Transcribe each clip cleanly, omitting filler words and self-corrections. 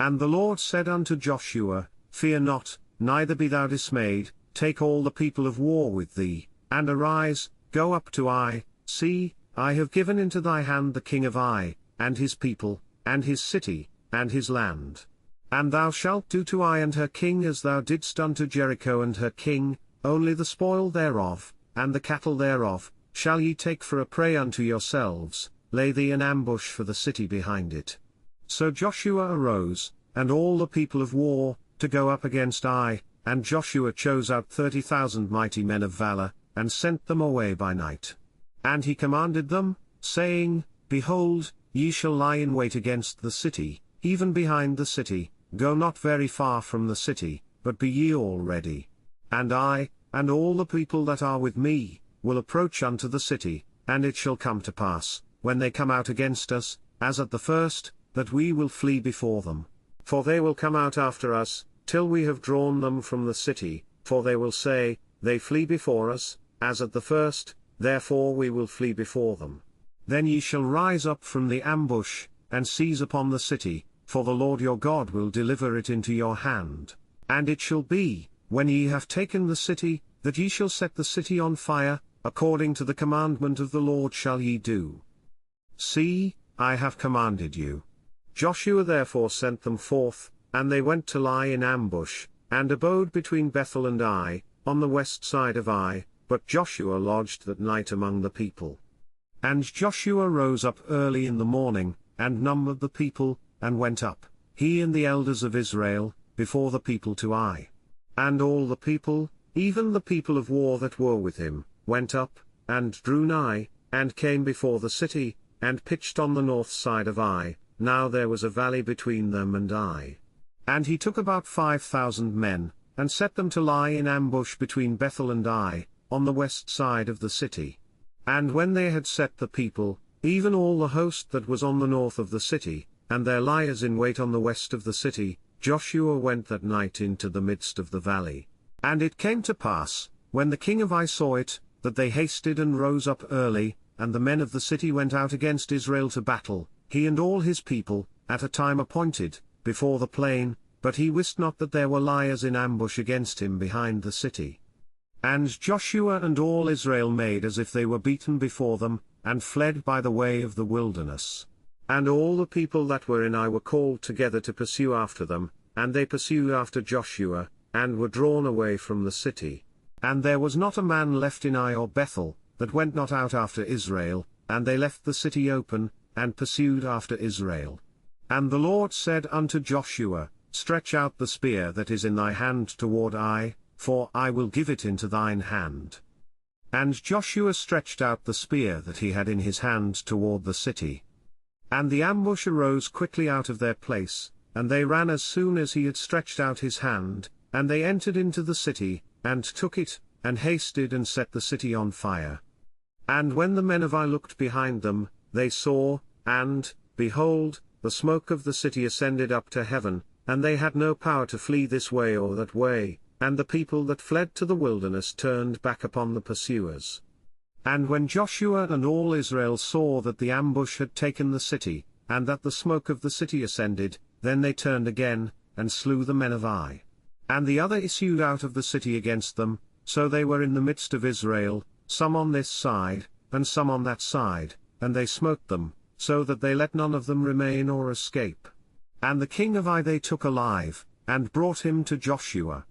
And the Lord said unto Joshua, Fear not, neither be thou dismayed, take all the people of war with thee, and arise, go up to Ai. See, I have given into thy hand the king of Ai, and his people, and his city, and his land. And thou shalt do to Ai and her king as thou didst unto Jericho and her king, only the spoil thereof, and the cattle thereof, shall ye take for a prey unto yourselves, lay thee an ambush for the city behind it. So Joshua arose, and all the people of war, to go up against Ai, and Joshua chose out 30,000 mighty men of valor, and sent them away by night. And he commanded them, saying, Behold, ye shall lie in wait against the city, even behind the city, go not very far from the city, but be ye all ready. And I, and all the people that are with me, will approach unto the city, and it shall come to pass, when they come out against us, as at the first, that we will flee before them. For they will come out after us, till we have drawn them from the city, for they will say, They flee before us, as at the first, therefore we will flee before them. Then ye shall rise up from the ambush, and seize upon the city, for the Lord your God will deliver it into your hand. And it shall be, when ye have taken the city, that ye shall set the city on fire, according to the commandment of the Lord shall ye do. See, I have commanded you. Joshua therefore sent them forth, and they went to lie in ambush, and abode between Bethel and Ai, on the west side of Ai, but Joshua lodged that night among the people. And Joshua rose up early in the morning, and numbered the people, and went up, he and the elders of Israel, before the people to Ai. And all the people, even the people of war that were with him, went up, and drew nigh, and came before the city, and pitched on the north side of Ai. Now there was a valley between them and Ai. And he took about 5,000 men, and set them to lie in ambush between Bethel and Ai, on the west side of the city. And when they had set the people, even all the host that was on the north of the city, and their liers in wait on the west of the city, Joshua went that night into the midst of the valley. And it came to pass, when the king of Ai saw it, that they hasted and rose up early, and the men of the city went out against Israel to battle, he and all his people, at a time appointed, before the plain, but he wist not that there were liers in ambush against him behind the city. And Joshua and all Israel made as if they were beaten before them, and fled by the way of the wilderness. And all the people that were in Ai were called together to pursue after them, and they pursued after Joshua, and were drawn away from the city. And there was not a man left in Ai or Bethel, that went not out after Israel, and they left the city open, and pursued after Israel. And the Lord said unto Joshua, Stretch out the spear that is in thy hand toward Ai, for I will give it into thine hand. And Joshua stretched out the spear that he had in his hand toward the city. And the ambush arose quickly out of their place, and they ran as soon as he had stretched out his hand, and they entered into the city, and took it, and hasted and set the city on fire. And when the men of Ai looked behind them, they saw, and, behold, the smoke of the city ascended up to heaven, and they had no power to flee this way or that way, and the people that fled to the wilderness turned back upon the pursuers. And when Joshua and all Israel saw that the ambush had taken the city, and that the smoke of the city ascended, then they turned again, and slew the men of Ai. And the other issued out of the city against them, so they were in the midst of Israel, some on this side, and some on that side, and they smote them, so that they let none of them remain or escape. And the king of Ai they took alive, and brought him to Joshua.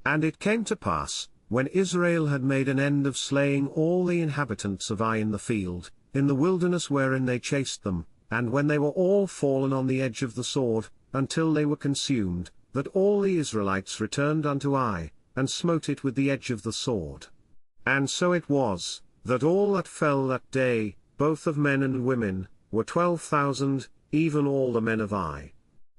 And it came to pass, when Israel had made an end of slaying all the inhabitants of Ai in the field, in the wilderness wherein they chased them, and when they were all fallen on the edge of the sword, until they were consumed, that all the Israelites returned unto Ai, and smote it with the edge of the sword. And so it was, that all that fell that day, both of men and women, were 12,000, even all the men of Ai.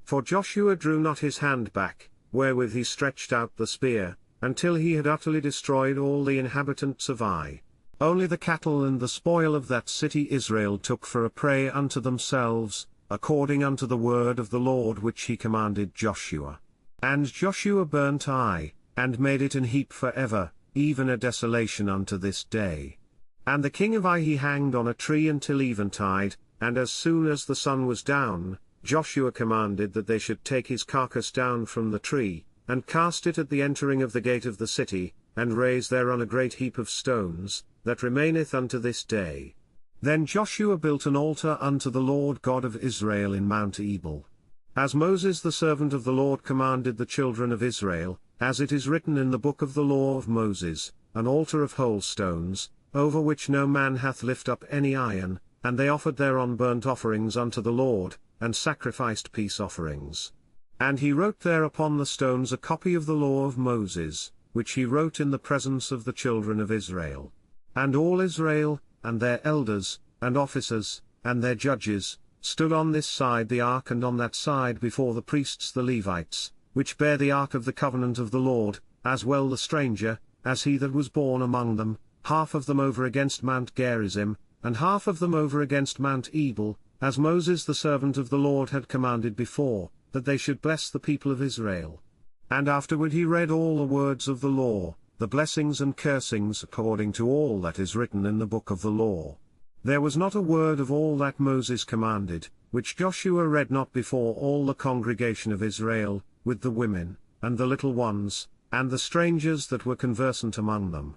For Joshua drew not his hand back, wherewith he stretched out the spear, until he had utterly destroyed all the inhabitants of Ai. Only the cattle and the spoil of that city Israel took for a prey unto themselves, according unto the word of the Lord which he commanded Joshua. And Joshua burnt Ai, and made it an heap for ever, even a desolation unto this day. And the king of Ai he hanged on a tree until eventide, and as soon as the sun was down, Joshua commanded that they should take his carcass down from the tree, and cast it at the entering of the gate of the city, and raise thereon a great heap of stones, that remaineth unto this day. Then Joshua built an altar unto the Lord God of Israel in Mount Ebal. As Moses the servant of the Lord commanded the children of Israel, as it is written in the book of the law of Moses, an altar of whole stones, over which no man hath lift up any iron, and they offered thereon burnt offerings unto the Lord, and sacrificed peace offerings. And he wrote there upon the stones a copy of the law of Moses, which he wrote in the presence of the children of Israel. And all Israel, and their elders, and officers, and their judges, stood on this side the ark and on that side before the priests the Levites, which bare the ark of the covenant of the Lord, as well the stranger, as he that was born among them, half of them over against Mount Gerizim, and half of them over against Mount Ebal, as Moses the servant of the Lord had commanded before, that they should bless the people of Israel. And afterward he read all the words of the law, the blessings and cursings according to all that is written in the book of the law. There was not a word of all that Moses commanded, which Joshua read not before all the congregation of Israel, with the women, and the little ones, and the strangers that were conversant among them.